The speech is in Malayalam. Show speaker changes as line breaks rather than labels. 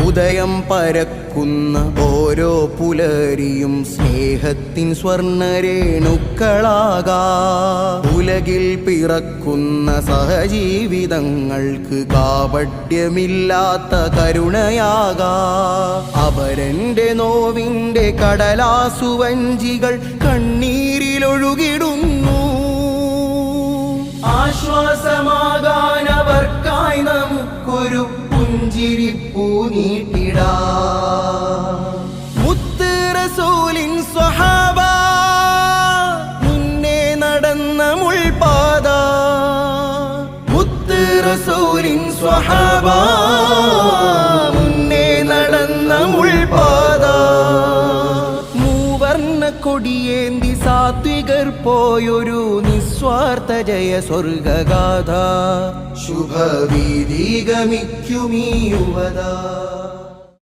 ഉദയം പരക്കുന്ന ഓരോ പുലരിയും സ്നേഹത്തിൻ സ്വർണ്ണരേണുക്കളാകാ. ഉലകിൽ പിറക്കുന്ന സഹജീവിതങ്ങൾക്ക് കാപട്യമില്ലാത്ത കരുണയാകാ. അപരന്റെ നോവിന്റെ കടലാസുവഞ്ചികൾ കണ്ണീരിലൊഴുകിടുന്നു. ആശ്വാസമാകാൻ അവർക്കായി നമുക്കൊരു പുഞ്ചിരിപ്പൂ നീട്ടിടാം. മുത്ത് റസൂലിൻ സ്വഹാബ മുന്നേ നടന്ന മുൾപാത. മുത്ത് റസൂലിൻ സ്വഹാബ മുന്നേ നടന്ന മുൾപാത. മൂവർണ്ണ കൊടിയേന്തി സാത്വികർ പോയൊരു നിസ്വാർത്ഥ ജയ സ്വർഗഗാഥ. ശുഭവീതി ഗമിക്കുമീ യുവത.